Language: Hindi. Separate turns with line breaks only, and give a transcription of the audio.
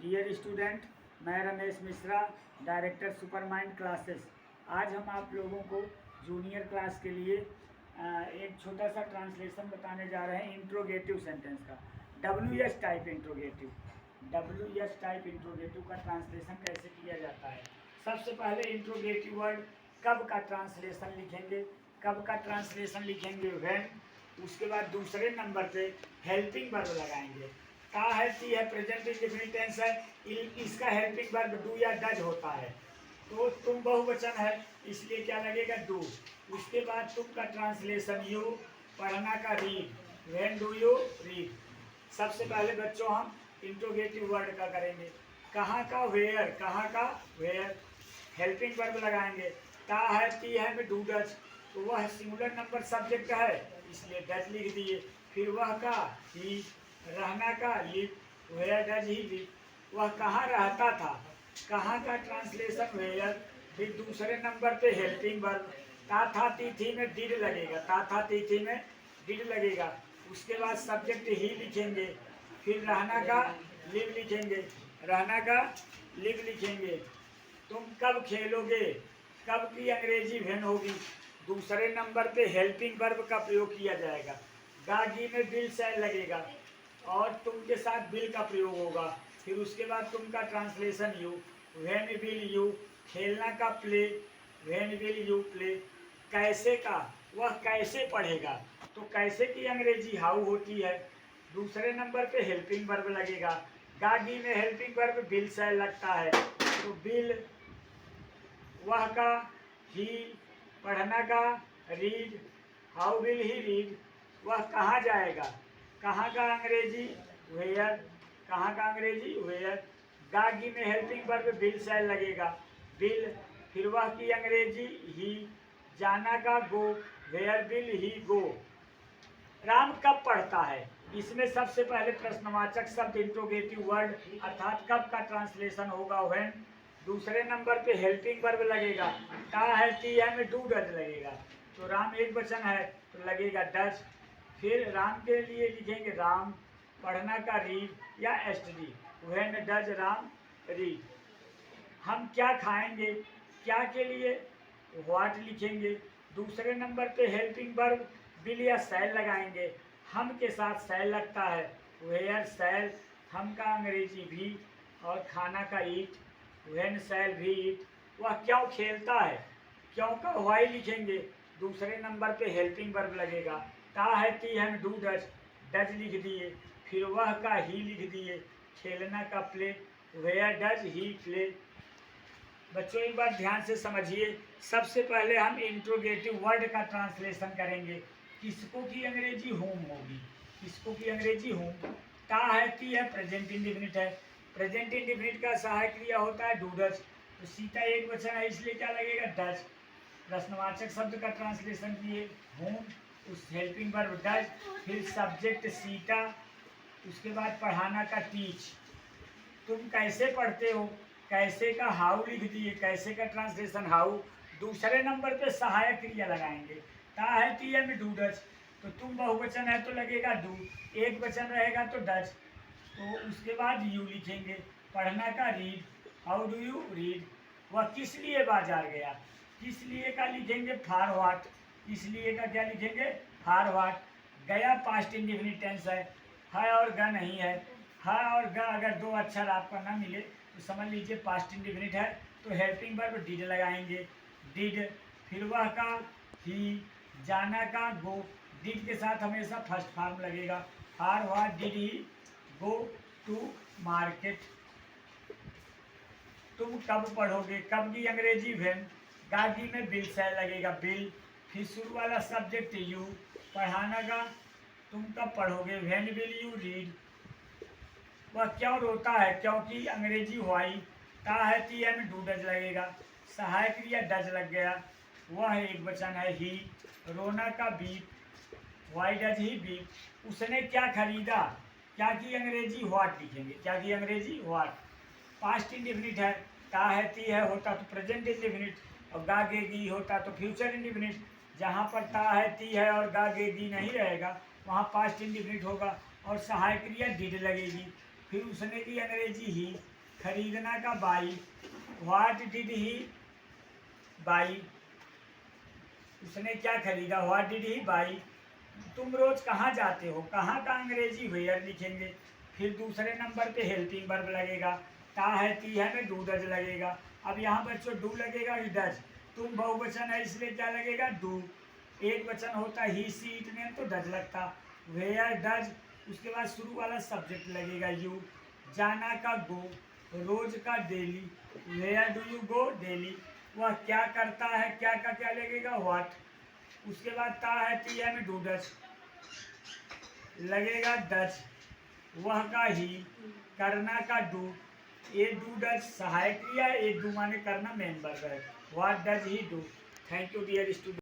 डियर स्टूडेंट, मैं Ramesh Mishra, director super mind classes. आज हम आप लोगों को जूनियर क्लास के लिए एक छोटा सा ट्रांसलेशन बताने जा रहे हैं इंट्रोगेटिव सेंटेंस का। WS type interrogative, WS type interrogative का ट्रांसलेशन कैसे किया जाता है। सबसे पहले इंट्रोगेटिव वर्ड कब का ट्रांसलेशन लिखेंगे, कब का ट्रांसलेशन लिखेंगे व्हेन। उसके बाद दूसरे नंबर पे हेल्पिंग वर्ब लगाएंगे। का है, ती है, प्रेजेंट इंडेफिनिट टेंस है, इसका हेल्पिंग वर्ब डू या डज होता है। तो तुम बहुवचन है, इसलिए क्या लगेगा, डू। उसके बाद तुम का ट्रांसलेशन यू, पढ़ना का read, when do you read. सबसे पहले बच्चों हम इंट्रोगेटिव वर्ड का करेंगे। कहाँ का, वेयर, कहाँ का वेयर। हेल्पिंग वर्ब लगाएंगे। ता है, ती है में डू डज, तो वह सिंगुलर नंबर सब्जेक्ट है, इसलिए डज लिख दिए। फिर वह का ही, रहना का live, where does he live. वह कहाँ रहता था, कहाँ का ट्रांसलेशन वेयर। फिर दूसरे नंबर पे हेल्पिंग वर्ब। ता था ती थी में डिड लगेगा, ता था ती थी में डिड लगेगा। उसके बाद सब्जेक्ट ही लिखेंगे। फिर रहना का लिव लिखेंगे, रहना का लिव लिखेंगे। तुम कब खेलोगे, कब की अंग्रेजी वेन होगी। दूसरे नंबर पे हेल्पिंग वर्ब का प्रयोग किया जाएगा। गागी में बिल सैल लगेगा और तुम के साथ बिल का प्रयोग होगा। फिर उसके बाद तुम का translation you, when will you, खेलना का play, when will you play. कैसे का, वह कैसे पढ़ेगा, तो कैसे की अंग्रेजी हाउ होती है। दूसरे नंबर पे हेल्पिंग वर्ब लगेगा। गागी में हेल्पिंग वर्ब बिल सैल लगता है, तो बिल। वह का ही, पढ़ना का read, how will he read. वह कहाँ जाएगा, कहाँ का अंग्रेजी वेयर, कहाँ का अंग्रेजी वेयर। गागी में हेल्पिंग वर्ब बिल सैल लगेगा, बिल। फिर वह की अंग्रेजी ही, जाना का गो, वेयर विल ही गो। राम कब पढ़ता है, इसमें सबसे पहले प्रश्नवाचक शब्द इंट्रोगेटिव वर्ड अर्थात कब का ट्रांसलेशन होगा व्हेन। दूसरे नंबर पे हेल्पिंग वर्ब लगेगा। ता है, ती है में डू डज लगेगा, तो राम एक वचन है तो लगेगा डज। फिर राम के लिए लिखेंगे राम, पढ़ना का रीड या STD, when does Ram read. हम क्या खाएंगे, क्या के लिए व्हाट लिखेंगे। दूसरे नंबर पे हेल्पिंग वर्ब विल या सैल लगाएंगे। हम के साथ सैल लगता है, वेयर सैल, हम का अंग्रेजी भी, और खाना का ईट, व्हेन सैल भी ईट। वह क्यों खेलता है, क्यों का वाई लिखेंगे। दूसरे नंबर पे हेल्पिंग वर्ब लगेगा। ता है, ती है डू डज, डज लिख दिए। फिर वह का ही लिख दिए। खेलना का play, where does he play. बच्चों एक बार ध्यान से समझिए। सबसे पहले हम इंट्रोगेटिव वर्ड का ट्रांसलेशन करेंगे। किसको की अंग्रेजी होम होगी, किसको की अंग्रेजी होम। ता है, ती है, प्रेजेंट इंडेफिनिट है। प्रेजेंट इंडेफिनिट का सहायक क्रिया होता है डू डज, तो सीता एक वचन है इसलिए क्या लगेगा, डज। प्रश्नवाचक शब्द का ट्रांसलेशन किए होम, उस हेल्पिंग वर्ब डज, फिर सब्जेक्ट सीता, उसके बाद पढ़ाना का टीच। तुम कैसे पढ़ते हो, कैसे का हाउ लिख दिए, कैसे का ट्रांसलेशन हाउ। दूसरे नंबर पे सहायक क्रिया लगाएंगे। ता है, ती है में डू डज, तो तुम बहुवचन है तो लगेगा डू, एक वचन रहेगा तो डज, तो उसके बाद यू लिखेंगे। पढ़ना का read, how do you read. वह किस लिए बाजार गया, किस लिए का लिखेंगे फॉर व्हाट, किस लिए का क्या लिखेंगे, फॉर व्हाट। गया पास्ट इंडेफिनिट टेंस है और ग नहीं है। है और ग अगर दो अक्षर आपका ना मिले तो समझ लीजिए पास्ट इंडेफिनिट है, तो हेल्पिंग वर्ब डिड लगाएंगे, डिड। फिर वह का ही, जाना का गो, डिड के साथ हमेशा फर्स्ट फॉर्म लगेगा। For what did he go to market. तुम कब पढ़ोगे, कब की अंग्रेजी वेन। गागी में बिल सैल लगेगा, बिल। फिर शुरू वाला सब्जेक्ट यू, पढ़ाना का तुम कब पढ़ोगे, व्हेन विल यू रीड। वह क्यों रोता है, क्योंकि अंग्रेजी वाई। ता है, ती है में डू डज लगेगा, सहायक क्रिया डज लग गया, वह एक वचन है ही। रोना का beep, why does he beep. उसने क्या खरीदा, क्या की अंग्रेजी व्हाट लिखेंगे, क्या की अंग्रेजी व्हाट। पास्ट इंडेफिनिट है, ता है, ती है होता तो प्रेजेंट इंडेफिनिट, और गा गेगी होता तो फ्यूचर इंडेफिनिट। जहाँ पर ता है, ती है और गा गेगी नहीं रहेगा वहाँ पास्ट इंडेफिनिट होगा और सहायक क्रिया डिड लगेगी। फिर उसने की अंग्रेजी ही, खरीदना का by, what did he by, उसने क्या खरीदा, व्हाट डिड ही बाई। तुम रोज कहाँ जाते हो, कहाँ का अंग्रेजी वेयर लिखेंगे। फिर दूसरे नंबर पे हेल्पिंग वर्ब लगेगा, ता है ती है में डू डज लगेगा। अब यहाँ बच्चों डू लगेगा ही डज, तुम बहुवचन है इसलिए क्या लगेगा डू, एक वचन होता ही सी इट नेम तो डज लगता, वेयर डज, उसके बाद शुरू वाला सब्जेक्ट लगेगा यू, जाना का गो, रोज का daily, where do you go daily, वह क्या करता है, क्या का क्या लगेगा व्हाट, उसके बाद ता है ती है में डू डज लगेगा डज, वह का ही, करना का डू, ए डू डज सहायक क्रिया, ए डू माने करना मेन वर्ब है, what does he do. Thank you dear student.